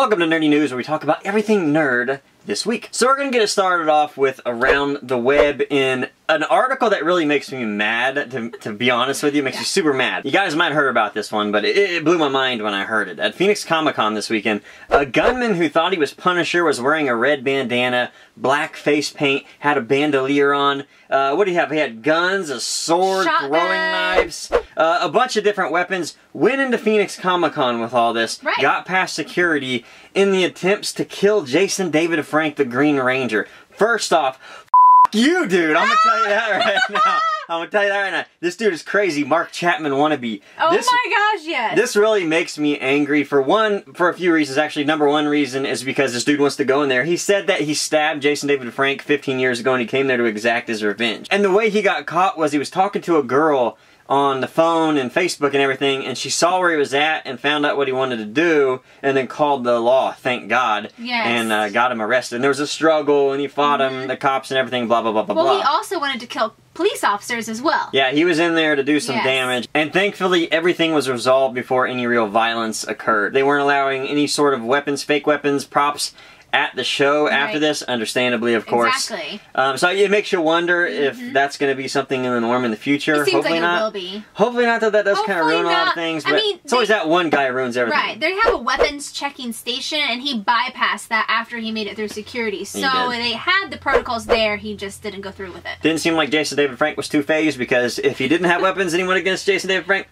Welcome to Nerdy News, where we talk about everything nerd this week. So we're going to get it started off with Around the Web in an article that really makes me mad, to be honest with you. It makes me super mad. You guys might have heard about this one, but it blew my mind when I heard it. At Phoenix Comic-Con this weekend, a gunman who thought he was Punisher was wearing a red bandana, black face paint, had a bandolier on. What do you have? He had guns, a sword, throwing knives, a bunch of different weapons. Went into Phoenix Comic-Con with all this, got past security in the attempts to kill Jason David Frank, the Green Ranger. First off, you, dude. I'm gonna tell you that right now. I'm gonna tell you that right now. This dude is crazy. Mark Chapman wannabe. Oh my gosh, yes. This really makes me angry for a few reasons. Actually, number one reason is because this dude wants to go in there. He said that he stabbed Jason David Frank 15 years ago and he came there to exact his revenge. And the way he got caught was he was talking to a girl on the phone and Facebook and everything, and she saw where he was at and found out what he wanted to do, and then called the law, thank God, and got him arrested. And there was a struggle, and he fought him, the cops and everything, blah, blah, blah, blah, blah. Well, he also wanted to kill police officers as well. Yeah, he was in there to do some damage, and thankfully everything was resolved before any real violence occurred. They weren't allowing any sort of weapons, fake weapons, props at the show after this, understandably, of course. Exactly. So it makes you wonder if that's going to be something in the norm in the future. It seems Hopefully like it not. will be. Hopefully not, though. That does kind of ruin a lot of things. But it's always that one guy who ruins everything. Right. They have a weapons checking station, and he bypassed that after he made it through security. So they had the protocols there. He just didn't go through with it. Didn't seem like Jason David Frank was too phased, because if he didn't have weapons and he went against Jason David Frank,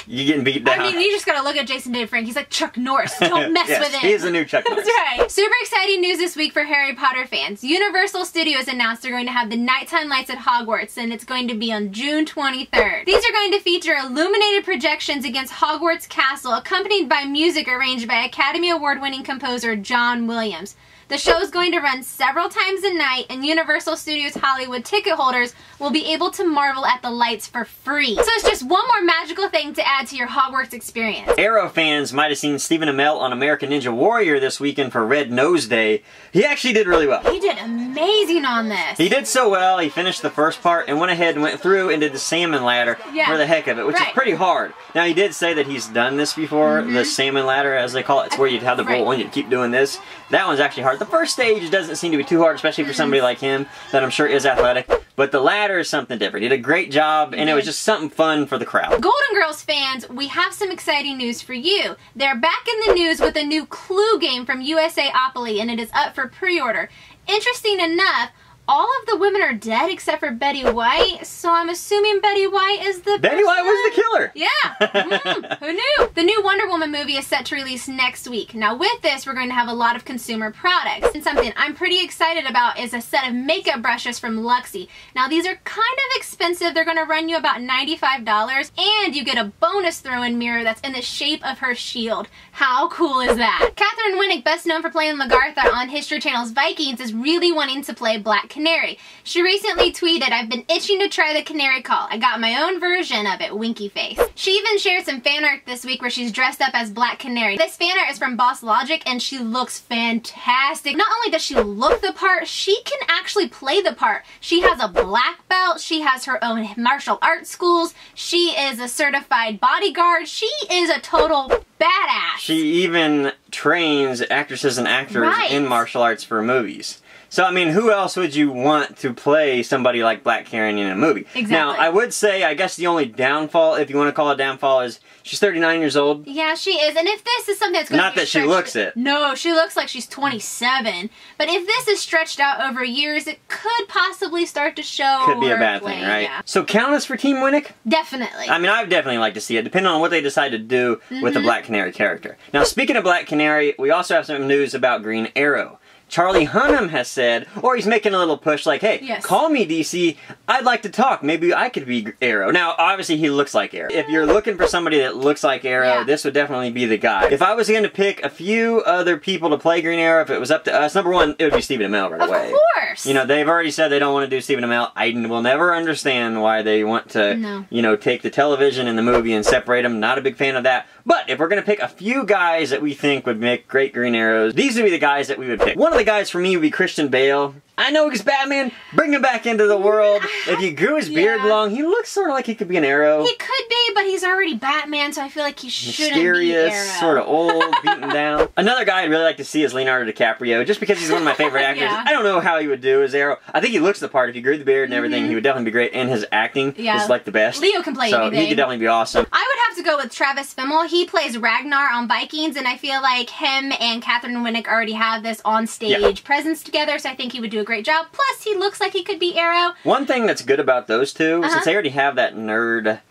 you're getting beat down. I mean, you just gotta look at Jason David Frank. He's like Chuck Norris. Don't mess with him. He is the new Chuck Norris. That's right. Super exciting news this week for Harry Potter fans. Universal Studios announced they're going to have the nighttime lights at Hogwarts, and it's going to be on June 23rd. These are going to feature illuminated projections against Hogwarts Castle, accompanied by music arranged by Academy Award-winning composer John Williams. The show is going to run several times a night, and Universal Studios Hollywood ticket holders will be able to marvel at the lights for free. So it's just one more magical thing to add to your Hogwarts experience. Arrow fans might have seen Stephen Amell on American Ninja Warrior this weekend for Red Nose Day. He actually did really well. He did amazing on this. He did so well, he finished the first part and went ahead and went through and did the salmon ladder for the heck of it, which is pretty hard. Now, he did say that he's done this before, the salmon ladder, as they call it. It's where you'd have the bowl and you'd keep doing this. That one's actually hard. The first stage doesn't seem to be too hard, especially for somebody like him that I'm sure is athletic. But the ladder is something different. He did a great job, and it was just something fun for the crowd. Golden Girls fans, we have some exciting news for you. They're back in the news with a new Clue game from USAopoly, and it is up for pre-order. Interesting enough, all of the women are dead except for Betty White, so I'm assuming Betty White is the Betty White was the killer! Yeah! Who knew? The new Wonder Woman movie is set to release next week. Now with this, we're going to have a lot of consumer products. And something I'm pretty excited about is a set of makeup brushes from Luxie. Now these are kind of expensive. They're going to run you about $95, and you get a bonus throw-in mirror that's in the shape of her shield. How cool is that? Catherine Winnick, best known for playing Lagartha on History Channel's Vikings, is really wanting to play Black Canary. She recently tweeted, "I've been itching to try the Canary call. I got my own version of it, winky face." She even shared some fan art this week where she's dressed up as Black Canary. This fan art is from Boss Logic, and she looks fantastic. Not only does she look the part, she can actually play the part. She has a black belt, she has her own martial arts schools, she is a certified bodyguard, she is a total badass. She even trains actresses and actors in martial arts for movies. So, I mean, who else would you want to play somebody like Black Canary in a movie? Exactly. Now, I would say, I guess the only downfall, if you want to call it downfall, is she's 39 years old. Yeah, she is. And if this is something that's going to be Not that she looks it. No, she looks like she's 27. But if this is stretched out over years, it could possibly start to show. Could be a bad thing, right? Yeah. So, count us for Team Winnick? Definitely. I mean, I'd definitely like to see it, depending on what they decide to do with the Black Canary character. Now, speaking of Black Canary, we also have some news about Green Arrow. Charlie Hunnam has said, or he's making a little push like, hey, call me DC, I'd like to talk, maybe I could be Arrow. Now, obviously he looks like Arrow. If you're looking for somebody that looks like Arrow, this would definitely be the guy. If I was going to pick a few other people to play Green Arrow, if it was up to us, number one, it would be Stephen Amell right away. Of course! You know, they've already said they don't want to do Stephen Amell. I will never understand why they want to, you know, take the television and the movie and separate them. Not a big fan of that. But if we're going to pick a few guys that we think would make great Green Arrows, these would be the guys that we would pick. One of the guys for me would be Christian Bale. I know he's Batman. Bring him back into the world. If you grew his beard long, he looks sort of like he could be an Arrow. He could be, but he's already Batman, so I feel like he shouldn't be Mysterious, Arrow. sort of old, beaten down. Another guy I'd really like to see is Leonardo DiCaprio, just because he's one of my favorite actors. Yeah. I don't know how he would do as Arrow. I think he looks the part. If he grew the beard and everything, he would definitely be great. And his acting is like the best. Leo can play anything. So he could definitely be awesome. I would have to go with Travis Fimmel. He plays Ragnar on Vikings, and I feel like him and Catherine Winnick already have this on-stage presence together, so I think he would do a great job. Plus, he looks like he could be Arrow. One thing that's good about those two, since they already have that nerd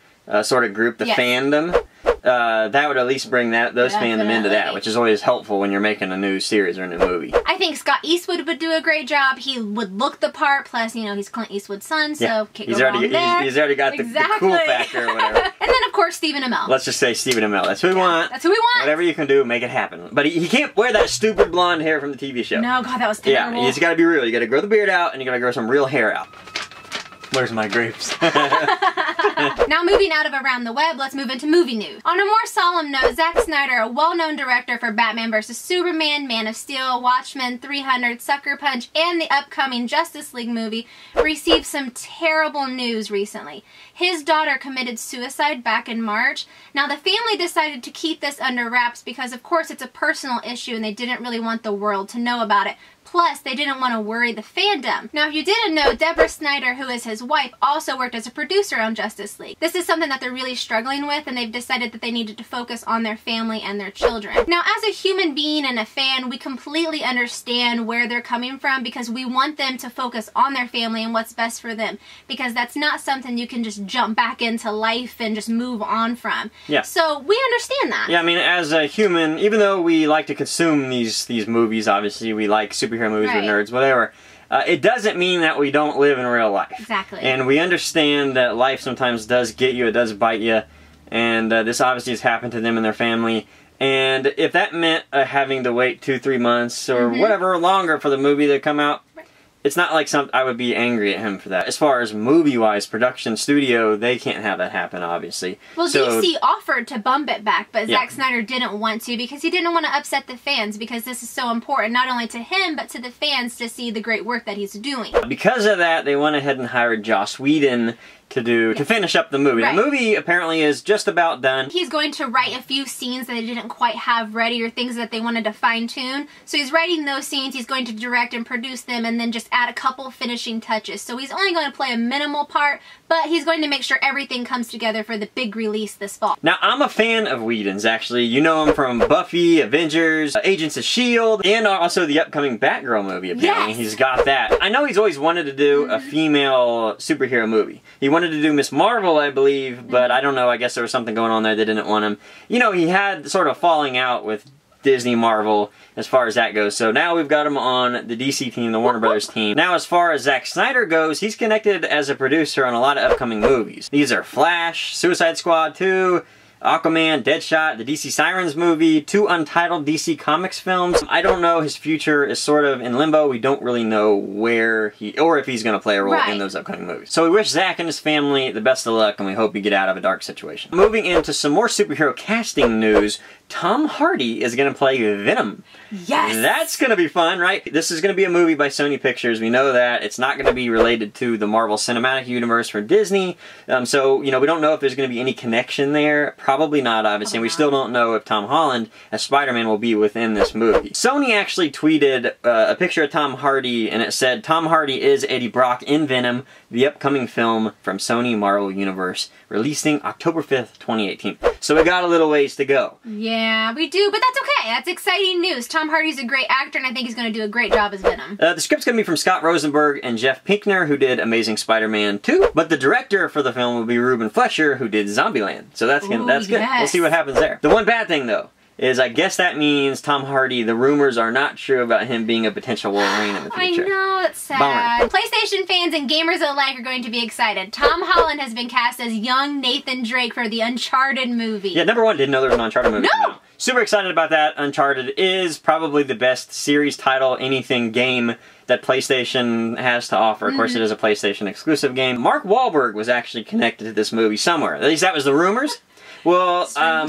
sort of group, the fandom, that would at least bring those fandom into that, which is always helpful when you're making a new series or a new movie. I think Scott Eastwood would do a great job. He would look the part, plus, you know, he's Clint Eastwood's son, so can't go wrong there. He's already got the cool factor or whatever. And then, of course, Stephen Amell. Let's just say Stephen Amell. That's who we want. That's who we want. Whatever you can do, make it happen. But he can't wear that stupid blonde hair from the TV show. No, God, that was terrible. Yeah, you just gotta be real. You gotta grow the beard out, and you gotta grow some real hair out. Where's my grapes? Now moving out of Around the Web, let's move into movie news. On a more solemn note, Zack Snyder, a well-known director for Batman vs. Superman, Man of Steel, Watchmen, 300, Sucker Punch, and the upcoming Justice League movie, received some terrible news recently. His daughter committed suicide back in March. Now the family decided to keep this under wraps because of course it's a personal issue and they didn't really want the world to know about it. Plus, they didn't want to worry the fandom. Now, if you didn't know, Deborah Snyder, who is his wife, also worked as a producer on Justice League. This is something that they're really struggling with, and they've decided that they needed to focus on their family and their children. Now, as a human being and a fan, we completely understand where they're coming from because we want them to focus on their family and what's best for them, because that's not something you can just jump back into life and just move on from. Yeah. So, we understand that. Yeah, I mean, as a human, even though we like to consume these movies, obviously, we like superhero movies or nerds, whatever. It doesn't mean that we don't live in real life. Exactly. And we understand that life sometimes does get you, it does bite you, and this obviously has happened to them and their family. And if that meant having to wait 2-3 months or whatever longer for the movie to come out, it's not like I would be angry at him for that. As far as movie-wise, production, studio, they can't have that happen, obviously. Well, DC offered to bump it back, but Zack Snyder didn't want to because he didn't want to upset the fans because this is so important, not only to him, but to the fans to see the great work that he's doing. Because of that, they went ahead and hired Joss Whedon to finish up the movie. The movie apparently is just about done. He's going to write a few scenes that they didn't quite have ready or things that they wanted to fine-tune. So he's writing those scenes, he's going to direct and produce them and then just add a couple finishing touches. So he's only going to play a minimal part, but he's going to make sure everything comes together for the big release this fall. Now, I'm a fan of Whedon's, actually. You know him from Buffy, Avengers, Agents of S.H.I.E.L.D., and also the upcoming Batgirl movie, apparently. He's got that. I know he's always wanted to do a female superhero movie. He wanted to do Miss Marvel, I believe, but I don't know. I guess there was something going on there. They didn't want him. You know, he had sort of falling out with Disney, Marvel, as far as that goes. So now we've got him on the DC team, the Warner Brothers team. Now, as far as Zack Snyder goes, he's connected as a producer on a lot of upcoming movies. These are Flash, Suicide Squad 2, Aquaman, Deadshot, the DC Sirens movie, 2 untitled DC Comics films. I don't know. His future is sort of in limbo. We don't really know where or if he's going to play a role in those upcoming movies. So we wish Zack and his family the best of luck, and we hope you get out of a dark situation. Moving into some more superhero casting news, Tom Hardy is going to play Venom. Yes! That's going to be fun, right? This is going to be a movie by Sony Pictures. We know that. It's not going to be related to the Marvel Cinematic Universe for Disney. So, you know, we don't know if there's going to be any connection there. Probably not, obviously. And we still don't know if Tom Holland as Spider-Man will be within this movie. Sony actually tweeted a picture of Tom Hardy, and it said, Tom Hardy is Eddie Brock in Venom, the upcoming film from Sony Marvel Universe, releasing October 5th, 2018. So we got a little ways to go. Yeah, we do, but that's okay. That's exciting news. Tom Hardy's a great actor, and I think he's going to do a great job as Venom. The script's going to be from Scott Rosenberg and Jeff Pinkner, who did Amazing Spider-Man 2, but the director for the film will be Ruben Fleischer, who did Zombieland. So that's good. We'll see what happens there. The one bad thing, though, is I guess that means Tom Hardy, the rumors are not true about him being a potential Wolverine in the future. I know, it's sad. PlayStation fans and gamers alike are going to be excited. Tom Holland has been cast as young Nathan Drake for the Uncharted movie. Yeah, number one, didn't know there was an Uncharted movie. No! Super excited about that. Uncharted is probably the best series title, anything game that PlayStation has to offer. Of course, it is a PlayStation exclusive game. Mark Wahlberg was actually connected to this movie somewhere. At least that was the rumors. Well,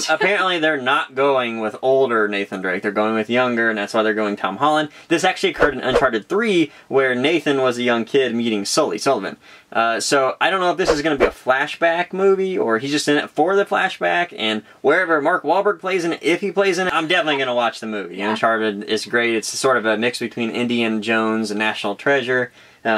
apparently they're not going with older Nathan Drake. They're going with younger, and that's why they're going Tom Holland. This actually occurred in Uncharted 3, where Nathan was a young kid meeting Sully Sullivan. So I don't know if this is going to be a flashback movie, or he's just in it for the flashback, and wherever Mark Wahlberg plays in it, if he plays in it, I'm definitely going to watch the movie. Yeah. Uncharted is great. It's sort of a mix between Indiana Jones and National Treasure.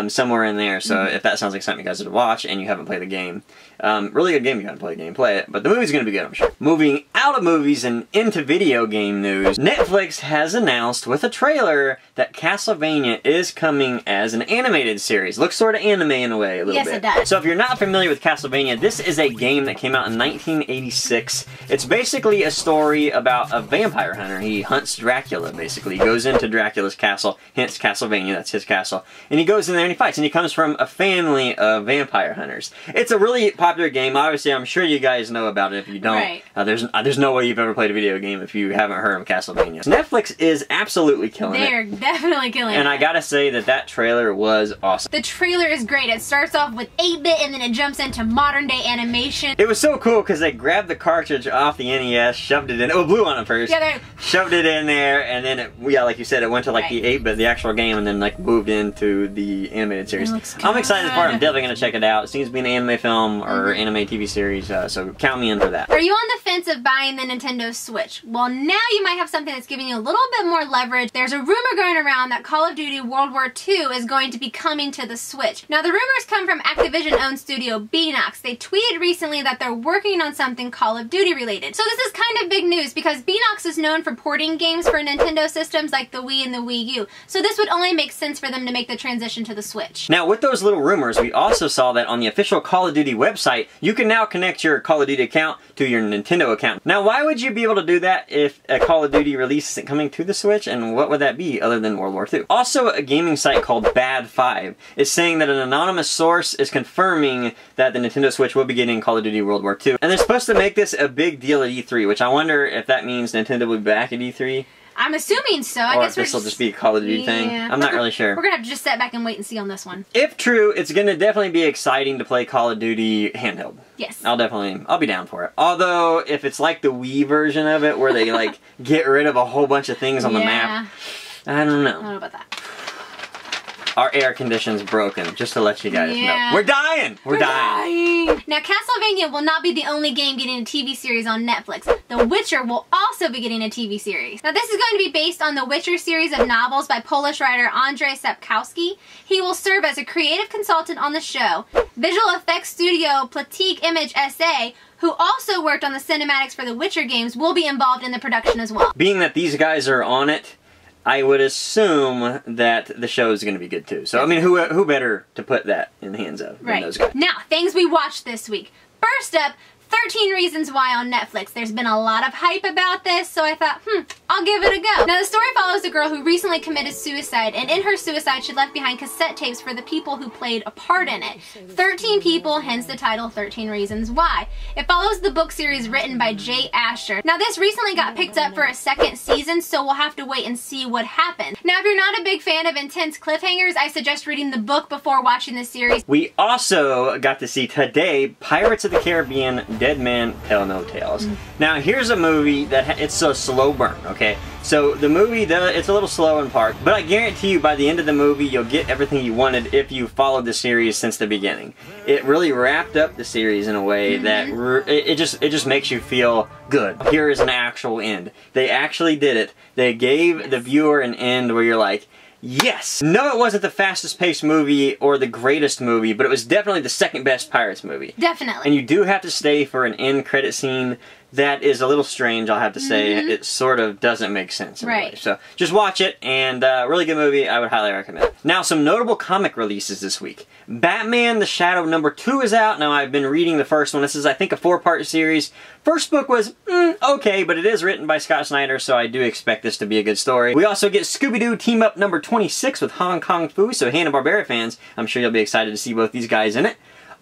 Somewhere in there, so if that sounds like something you guys would watch and you haven't played the game, really good game, you haven't played the game, play it, but the movie's gonna be good, I'm sure. Moving out of movies and into video game news, Netflix has announced with a trailer that Castlevania is coming as an animated series. Looks sort of anime in a way, a little bit. Yes, it does. So if you're not familiar with Castlevania, this is a game that came out in 1986. It's basically a story about a vampire hunter. He hunts Dracula, basically. He goes into Dracula's castle, hence Castlevania, that's his castle, and he goes in there and he fights, and he comes from a family of vampire hunters. It's a really popular game. Obviously, I'm sure you guys know about it. If you don't, right. There's no way you've ever played a video game if you haven't heard of Castlevania. So Netflix is absolutely killing it. They're definitely killing it. And I gotta say that trailer was awesome. The trailer is great. It starts off with 8-bit and then it jumps into modern day animation. It was so cool because they grabbed the cartridge off the NES, shoved it in. It was blue on it first. Yeah, shoved it in there, and then it, yeah, like you said, it went to like the 8-bit, the actual game, and then like moved into the animated series. I'm excited for it. I'm definitely going to check it out. It seems to be an anime film or anime TV series, so count me in for that. Are you on the fence of buying the Nintendo Switch? Well, now you might have something that's giving you a little bit more leverage. There's a rumor going around that Call of Duty World War II is going to be coming to the Switch. Now, the rumors come from Activision-owned studio Beanox. They tweeted recently that they're working on something Call of Duty related. So this is kind of big news because Beanox is known for porting games for Nintendo systems like the Wii and the Wii U. So this would only make sense for them to make the transition to the Switch. Now, with those little rumors, we also saw that on the official Call of Duty website, you can now connect your Call of Duty account to your Nintendo account. Now, why would you be able to do that if a Call of Duty release isn't coming to the Switch, and what would that be other than World War II? Also, a gaming site called Bad5 is saying that an anonymous source is confirming that the Nintendo Switch will be getting Call of Duty World War II. And they're supposed to make this a big deal at E3, which I wonder if that means Nintendo will be back at E3. I'm assuming so. I guess this will just be a Call of Duty thing. I'm not really sure. We're going to have to just sit back and wait and see on this one. If true, it's going to definitely be exciting to play Call of Duty handheld. Yes. I'll be down for it. Although, if it's like the Wii version of it, where they like get rid of a whole bunch of things on the map, I don't know. I don't know about that. Our air condition's broken, just to let you guys know. We're dying! We're dying! Now, Castlevania will not be the only game getting a TV series on Netflix. The Witcher will also be getting a TV series. Now, this is going to be based on the Witcher series of novels by Polish writer Andrzej Sapkowski. He will serve as a creative consultant on the show. Visual effects studio Platique Image SA, who also worked on the cinematics for the Witcher games, will be involved in the production as well. Being that these guys are on it, I would assume that the show is going to be good too. So, I mean, who better to put that in the hands of than those guys? Now, things we watched this week. First up, 13 Reasons Why on Netflix. There's been a lot of hype about this, so I thought, I'll give it a go. Now, the story follows a girl who recently committed suicide, and in her suicide, she left behind cassette tapes for the people who played a part in it. 13 people, hence the title 13 Reasons Why. It follows the book series written by Jay Asher. Now, this recently got picked up for a second season, so we'll have to wait and see what happens. Now, if you're not a big fan of intense cliffhangers, I suggest reading the book before watching the series. We also got to see today Pirates of the Caribbean Dead Man Tell No Tales. Now, here's a movie that it's a slow burn, okay? So the movie, it's a little slow in part, but I guarantee you by the end of the movie you'll get everything you wanted if you followed the series since the beginning. It really wrapped up the series in a way that it just makes you feel good. Here is an actual end. They actually did it. They gave the viewer an end where you're like, yes! No, it wasn't the fastest paced movie or the greatest movie, but it was definitely the second best Pirates movie. Definitely. And you do have to stay for an end credit scene. That is a little strange, I'll have to say. It sort of doesn't make sense in a way. So just watch it, and really good movie. I would highly recommend it. Now, some notable comic releases this week. Batman The Shadow #2 is out. Now, I've been reading the first one. This is, I think, a 4-part series. First book was okay, but it is written by Scott Snyder, so I do expect this to be a good story. We also get Scooby-Doo Team Up #26 with Hong Kong Fu, so Hanna-Barbera fans, I'm sure you'll be excited to see both these guys in it.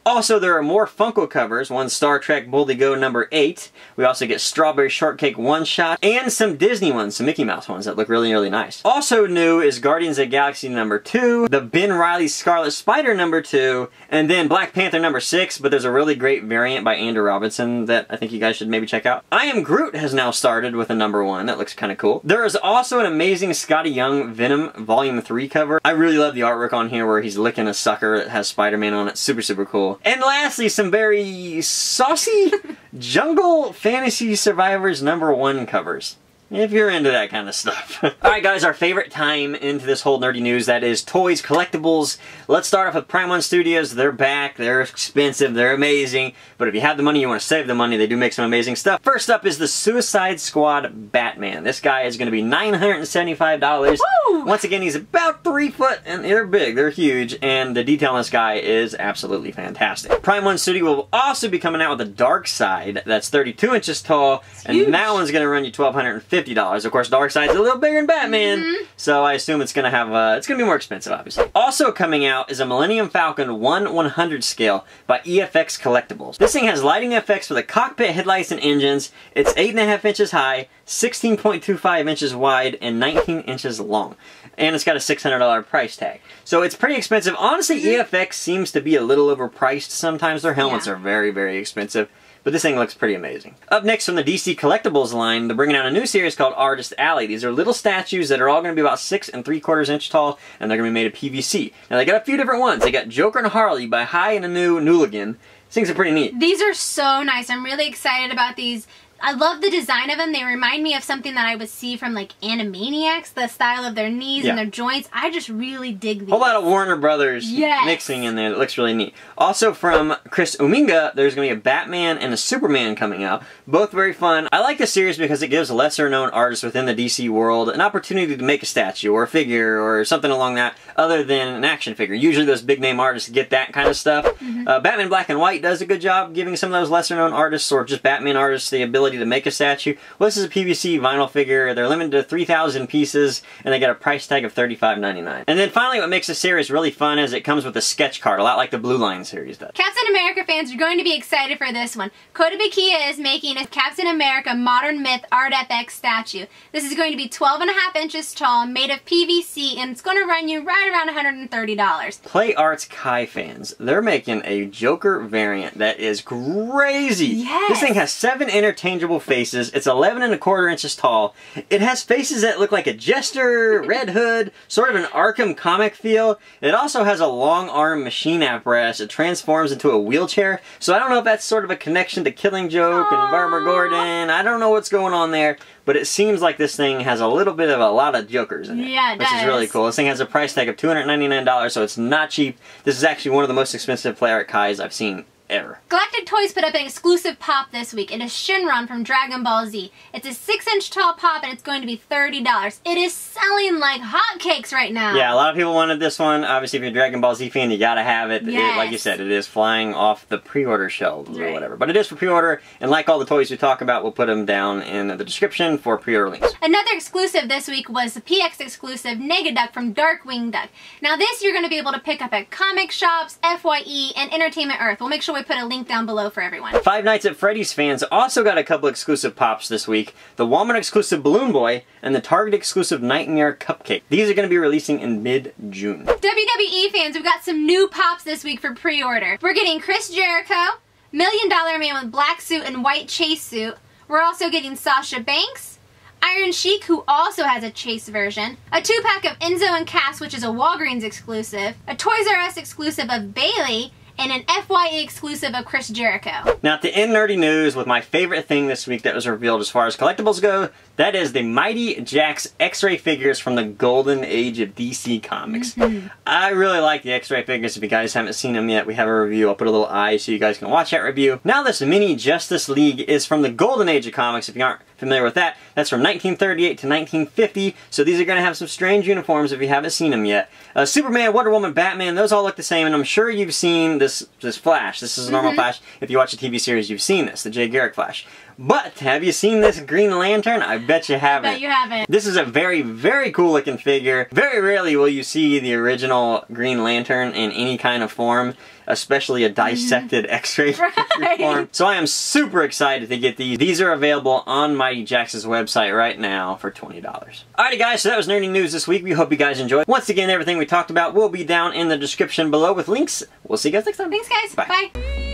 Also, there are more Funko covers. One Star Trek Boldly Go number 8. We also get Strawberry Shortcake one-shot, and some Disney ones, some Mickey Mouse ones that look really, really nice. Also new is Guardians of the Galaxy number 2, the Ben Reilly Scarlet Spider number 2, and then Black Panther number 6, but there's a really great variant by Andrew Robinson that I think you guys should maybe check out. I Am Groot has now started with a number 1. That looks kind of cool. There is also an amazing Scotty Young Venom Volume 3 cover. I really love the artwork on here where he's licking a sucker that has Spider-Man on it. Super, super cool. And lastly, some very saucy Jungle Fantasy Survivors number 1 covers. If you're into that kind of stuff. Alright guys, our favorite time into this whole nerdy news, that is toys, collectibles. Let's start off with Prime 1 Studios. They're back, they're expensive, they're amazing, but if you have the money, you want to save the money, they do make some amazing stuff. First up is the Suicide Squad Batman. This guy is going to be $975. Woo! Once again, he's about 3 foot, and they're big, they're huge, and the detail on this guy is absolutely fantastic. Prime 1 Studio will also be coming out with a Dark Side that's 32 inches tall, and that one's going to run you $1,250. Of course, Darkseid's a little bigger than Batman, so I assume it's gonna have it's gonna be more expensive, obviously. Also coming out is a Millennium Falcon 1/100 scale by EFX Collectibles. This thing has lighting effects for the cockpit, headlights, and engines. It's 8.5 inches high, 16.25 inches wide, and 19 inches long. And it's got a $600 price tag. So it's pretty expensive. Honestly, EFX seems to be a little overpriced sometimes. Their helmets are very, very expensive. But this thing looks pretty amazing. Up next from the DC Collectibles line, they're bringing out a new series called Artist Alley. These are little statues that are all going to be about 6 3/4 inch tall, and they're going to be made of PVC. Now they got a few different ones. They got Joker and Harley by High and a New Newligan. These things are pretty neat. These are so nice. I'm really excited about these. I love the design of them. They remind me of something that I would see from like Animaniacs, the style of their knees and their joints. I just really dig these. A whole lot of Warner Brothers mixing in there. That looks really neat. Also from Chris Uminga, there's going to be a Batman and a Superman coming out. Both very fun. I like this series because it gives lesser known artists within the DC world an opportunity to make a statue or a figure or something along that other than an action figure. Usually those big name artists get that kind of stuff. Batman Black and White does a good job giving some of those lesser known artists or just Batman artists the ability to make a statue. Well, this is a PVC vinyl figure. They're limited to 3,000 pieces, and they get a price tag of $35.99. And then finally, what makes this series really fun is it comes with a sketch card, a lot like the Blue Line series does. Captain America fans are going to be excited for this one. Kotobukiya is making a Captain America Modern Myth Art FX statue. This is going to be 12.5 inches tall, made of PVC, and it's going to run you right around $130. Play Arts Kai fans, they're making a Joker variant that is crazy. Yes. This thing has 7 interchangeable faces. It's 11 1/4 inches tall. It has faces that look like a Jester, Red Hood, sort of an Arkham comic feel. It also has a long arm machine apparatus. It transforms into a wheelchair. So I don't know if that's sort of a connection to Killing Joke and Barbara Gordon. I don't know what's going on there, but it seems like this thing has a little bit of a lot of Jokers in it. Yeah, it which does. is really cool. This thing has a price tag of $299, so it's not cheap. This is actually one of the most expensive Play Art Kais I've seen ever. Galactic Toys put up an exclusive pop this week. It is Shinron from Dragon Ball Z. It's a 6-inch tall pop and it's going to be $30. It is selling like hotcakes right now. Yeah, a lot of people wanted this one. Obviously, if you're a Dragon Ball Z fan, you gotta have it. Yes. Like you said, it is flying off the pre-order shelves or whatever. But it is for pre-order, and like all the toys we talk about, we'll put them down in the description for pre-order links. Another exclusive this week was the PX exclusive Negaduck from Darkwing Duck. Now this you're going to be able to pick up at comic shops, FYE, and Entertainment Earth. We'll make sure we put a link down below for everyone. Five Nights at Freddy's fans also got a couple exclusive pops this week. The Walmart exclusive Balloon Boy and the Target exclusive Nightmare Cupcake. These are going to be releasing in mid-June. WWE fans, we've got some new pops this week for pre-order. We're getting Chris Jericho, $1 Million Man with black suit and white chase suit. We're also getting Sasha Banks, Iron Sheik, who also has a chase version, a 2-pack of Enzo and Cass, which is a Walgreens exclusive, a Toys R Us exclusive of Bailey, and an FYE exclusive of Chris Jericho. Now to end nerdy news with my favorite thing this week that was revealed as far as collectibles go, that is the Mighty Jax X-Ray figures from the golden age of DC Comics. I really like the X-Ray figures. If you guys haven't seen them yet, we have a review. I'll put a little eye so you guys can watch that review. Now this mini Justice League is from the golden age of comics. If you aren't familiar with that, that's from 1938 to 1950. So these are going to have some strange uniforms if you haven't seen them yet. Superman, Wonder Woman, Batman, those all look the same, and I'm sure you've seen this Flash. This is a normal Flash. If you watch the TV series, you've seen this, the Jay Garrick Flash. But have you seen this Green Lantern? I bet you haven't. I bet you haven't. This is a very, very cool looking figure. Very rarely will you see the original Green Lantern in any kind of form, especially a dissected X-ray form. So I am super excited to get these. These are available on Mighty Jax's website right now for $20. Alrighty guys, so that was Nerdy News this week. We hope you guys enjoyed. Once again, everything we talked about will be down in the description below with links. We'll see you guys next time. Thanks guys. Bye. Bye.